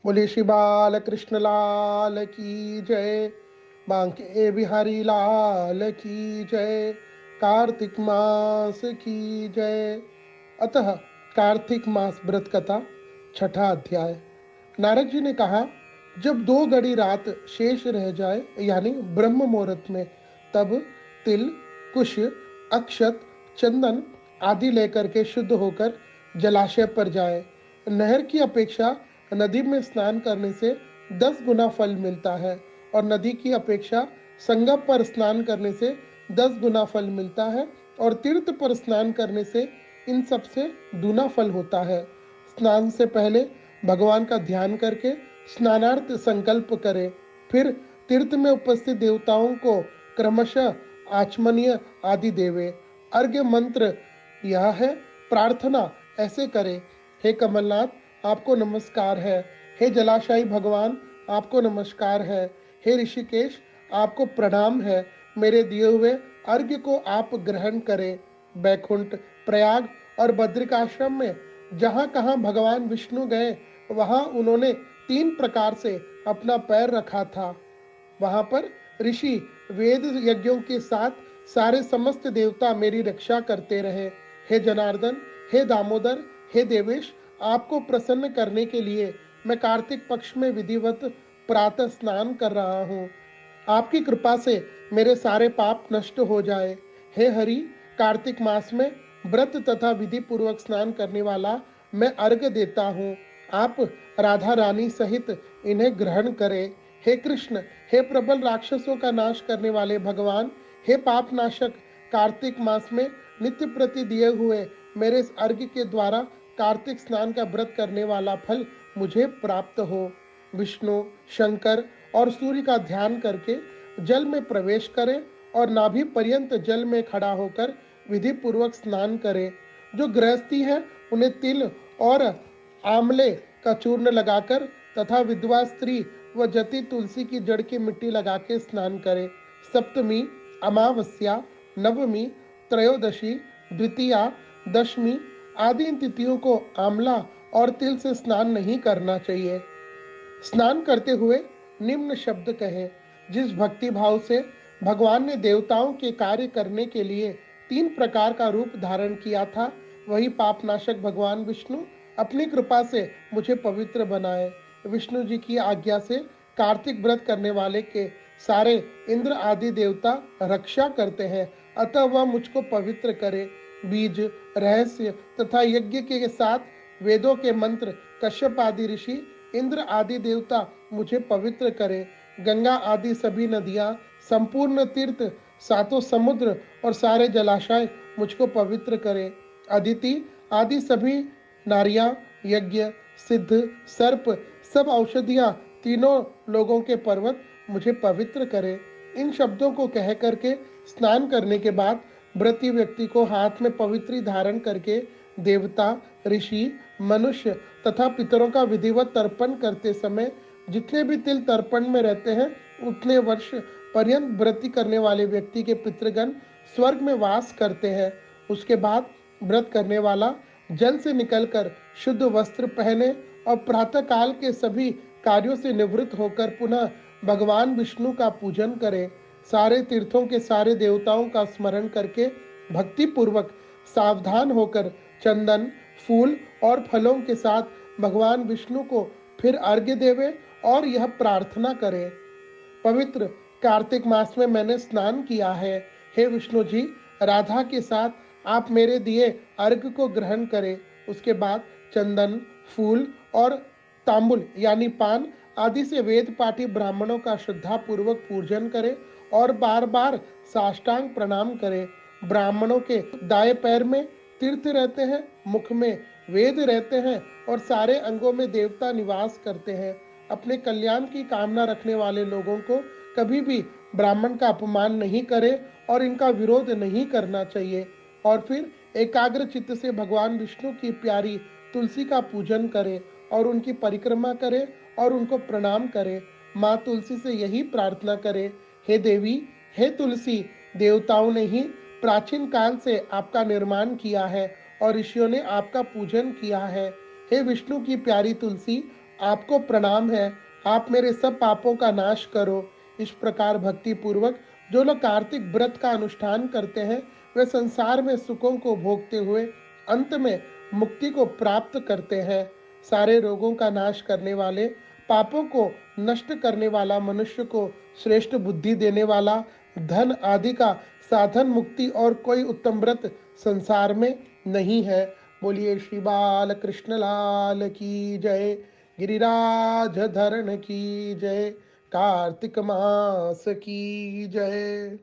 बोले श्री बाल कृष्ण लाल की जय। बांके बिहारी लाल की जय। कार्तिक मास की जय। अतः कार्तिक मास व्रत कथा छठा अध्याय। नारद जी ने कहा, जब 2 घड़ी रात शेष रह जाए यानी ब्रह्म मुहूर्त में, तब तिल, कुश, अक्षत, चंदन आदि लेकर के शुद्ध होकर जलाशय पर जाए। नहर की अपेक्षा नदी में स्नान करने से 10 गुना फल मिलता है और नदी की अपेक्षा संगम पर स्नान करने से 10 गुना फल मिलता है और तीर्थ पर स्नान करने से इन सब से दूना फल होता है। स्नान से पहले भगवान का ध्यान करके स्नानार्थ संकल्प करें। फिर तीर्थ में उपस्थित देवताओं को क्रमशः आचमनीय आदि देवे। अर्घ्य मंत्र यह है, प्रार्थना ऐसे करें, हे कमलनाथ आपको नमस्कार है, हे जलाशायी भगवान आपको नमस्कार है, हे ऋषिकेश आपको प्रणाम है, मेरे दिए हुए अर्घ्य को आप ग्रहण करें। बैकुंठ, प्रयाग और बद्रिकाश्रम में जहाँ कहाँ भगवान विष्णु गए वहाँ उन्होंने 3 प्रकार से अपना पैर रखा था। वहां पर ऋषि वेद यज्ञों के साथ सारे समस्त देवता मेरी रक्षा करते रहे। हे जनार्दन, हे दामोदर, हे देवेश, आपको प्रसन्न करने के लिए मैं कार्तिक पक्ष में विधिवत प्रातः स्नान कर रहा हूँ। आपकी कृपा से मेरे सारे पाप नष्ट हो जाए। हे हरि, कार्तिक मास में व्रत तथा विधि पूर्वक स्नान करने वाला मैं अर्घ देता हूँ। आप राधा रानी सहित इन्हें ग्रहण करें। हे कृष्ण, हे प्रबल राक्षसों का नाश करने वाले भगवान, हे पाप नाशक, कार्तिक मास में नित्य प्रति दिए हुए मेरे इस अर्घ्य के द्वारा कार्तिक स्नान का व्रत करने वाला फल मुझे प्राप्त हो। विष्णु, शंकर और सूर्य का ध्यान करके जल में प्रवेश करें और नाभि पर्यंत जल में खड़ा होकर विधि पूर्वक स्नान करें। जो गृहस्थी है उन्हें तिल और आंवले का चूर्ण लगाकर तथा विधवा स्त्री व जति तुलसी की जड़ की मिट्टी लगा के स्नान करें। सप्तमी, अमावस्या, नवमी, त्रयोदशी, द्वितीया, दशमी आदि इन तिथियों को आंवला और तिल से स्नान नहीं करना चाहिए। स्नान करते हुए निम्न शब्द कहें, जिस भक्ति भाव से भगवान ने देवताओं के कार्य करने के लिए 3 प्रकार का रूप धारण किया था, वही पापनाशक भगवान विष्णु अपनी कृपा से मुझे पवित्र बनाए। विष्णु जी की आज्ञा से कार्तिक व्रत करने वाले के सारे इंद्र आदि देवता रक्षा करते हैं, अतः वह मुझको पवित्र करे। बीज, रहस्य तथा यज्ञ के साथ वेदों के मंत्र, कश्यप आदि ऋषि, इंद्र आदि देवता मुझे पवित्र करे। गंगा आदि सभी नदियाँ, संपूर्ण तीर्थ, सातों समुद्र और सारे जलाशय मुझको पवित्र करे। अदिति आदि सभी नारियां, यज्ञ, सिद्ध, सर्प, सब औषधियां, तीनों लोगों के पर्वत मुझे पवित्र करे। इन शब्दों को कह करके स्नान करने के बाद व्रती व्यक्ति को हाथ में पवित्री धारण करके देवता, ऋषि, मनुष्य तथा पितरों का विधिवत तर्पण करते समय जितने भी तिल तर्पण में रहते हैं उतने वर्ष पर्यंत व्रती करने वाले व्यक्ति के पितृगण स्वर्ग में वास करते हैं। उसके बाद व्रत करने वाला जल से निकलकर शुद्ध वस्त्र पहने और प्रातः काल के सभी कार्यों से निवृत्त होकर पुनः भगवान विष्णु का पूजन करे। सारे तीर्थों के सारे देवताओं का स्मरण करके भक्ति पूर्वक सावधान होकर चंदन, फूल और फलों के साथ भगवान विष्णु को फिर अर्घ्य देवे और यह प्रार्थना करे, पवित्र कार्तिक मास में मैंने स्नान किया है। हे विष्णु जी, राधा के साथ आप मेरे दिए अर्घ्य को ग्रहण करें। उसके बाद चंदन, फूल और तांबुल यानी पान आदि से वेद पाठी ब्राह्मणों का श्रद्धा पूर्वक पूजन करें और बार बार साष्टांग प्रणाम करें। ब्राह्मणों के दाएं पैर में तीर्थ रहते हैं, मुख में वेद रहते हैं और सारे अंगों में देवता निवास करते हैं। अपने कल्याण की कामना रखने वाले लोगों को कभी भी ब्राह्मण का अपमान नहीं करे और इनका विरोध नहीं करना चाहिए। और फिर एकाग्र चित्त से भगवान विष्णु की प्यारी तुलसी का पूजन करें और उनकी परिक्रमा करें और उनको प्रणाम करें। माँ तुलसी से यही प्रार्थना करें, हे देवी, हे तुलसी, देवताओं ने ही प्राचीन काल से आपका निर्माण किया है और ऋषियों ने आपका पूजन किया है। हे विष्णु की प्यारी तुलसी, आपको प्रणाम है, आप मेरे सब पापों का नाश करो। इस प्रकार भक्ति पूर्वक जो लोग कार्तिक व्रत का अनुष्ठान करते हैं, वे संसार में सुखों को भोगते हुए अंत में मुक्ति को प्राप्त करते हैं। सारे रोगों का नाश करने वाले, पापों को नष्ट करने वाला, मनुष्य को श्रेष्ठ बुद्धि देने वाला, धन आदि का साधन, मुक्ति और कोई उत्तम व्रत संसार में नहीं है। बोलिए श्री बाल कृष्ण लाल की जय, गिरिराज धरण की जय, कार्तिक मास की जय।